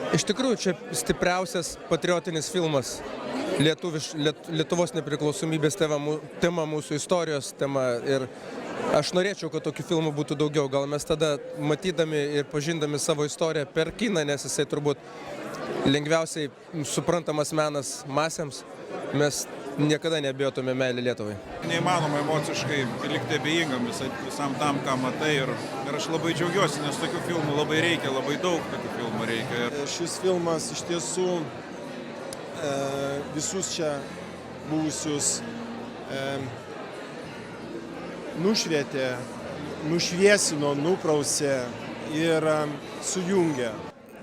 Iš tikrųjų, čia stipriausias patriotinis filmas. Lietuvos nepriklausomybės tema, mūsų istorijos tema. Ir aš norėčiau, kad tokių filmų būtų daugiau. Gal mes tada, matydami ir pažindami savo istoriją per kiną, nes jisai turbūt lengviausiai suprantamas menas masėms, mes niekada neabejotume meilę Lietuvai. Neįmanoma emociškai likti abejingam visam tam, ką matai. Ir aš labai džiaugiuosi, nes tokių filmų labai reikia, labai daug tokių filmų reikia. Šis filmas iš tiesų visus čia buvusius nušvietė, nušviesino, nuprausė ir sujungė.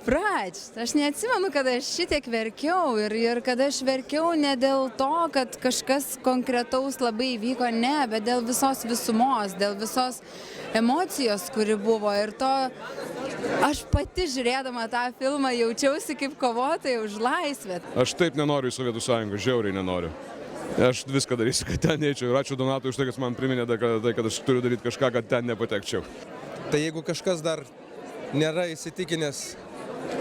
Aš neatsimenu, kad aš šitiek verkiau ir kad aš verkiau ne dėl to, kad kažkas konkretaus labai įvyko, ne, bet dėl visos visumos, dėl visos emocijos, kuri buvo. Ir to aš pati žiūrėdama tą filmą jaučiausi kaip kovotoja už laisvę. Aš taip nenoriu į Sovietų Sąjungą, žiauriai nenoriu. Aš viską darysiu, kad ten eičiau. Ir ačiū Donatui už tai, kad man priminė, kad aš turiu daryti kažką, kad ten nepatekčiau. Tai jeigu kažkas dar nėra įsitikinęs,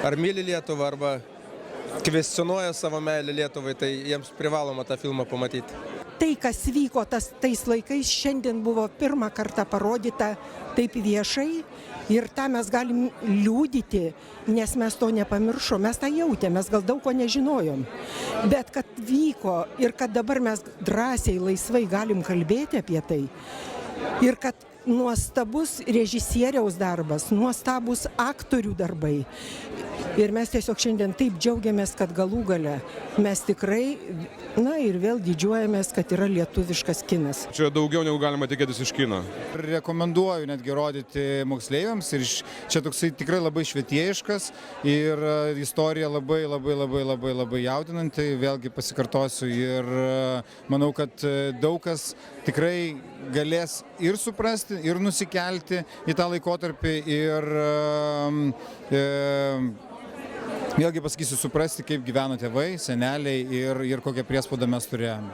ar myli Lietuvą, arba kvestionuoja savo meilę Lietuvai, tai jiems privaloma tą filmą pamatyti. Tai, kas vyko tais laikais, šiandien buvo pirmą kartą parodyta taip viešai ir tą mes galim liūdyti, nes mes to nepamiršom, mes tą jautėm, mes gal daug ko nežinojom. Bet kad vyko ir kad dabar mes drąsiai, laisvai galim kalbėti apie tai ir kad nuostabus režisieriaus darbas, nuostabus aktorių darbai. Ir mes tiesiog šiandien taip džiaugiamės, kad galų gale mes tikrai, ir vėl didžiuojamės, kad yra lietuviškas kinas. Čia daugiau negu galima tikėtis iš kino. Rekomenduoju netgi rodyti moksleiviams ir čia toksai tikrai labai švietėjiškas ir istorija labai jaudinanti, vėlgi pasikartosiu ir manau, kad daug kas tikrai galės ir suprasti, ir nusikelti į tą laikotarpį ir vėlgi pasakysiu, suprasti, kaip gyveno tėvai, seneliai ir kokią priespaudą mes turėjome.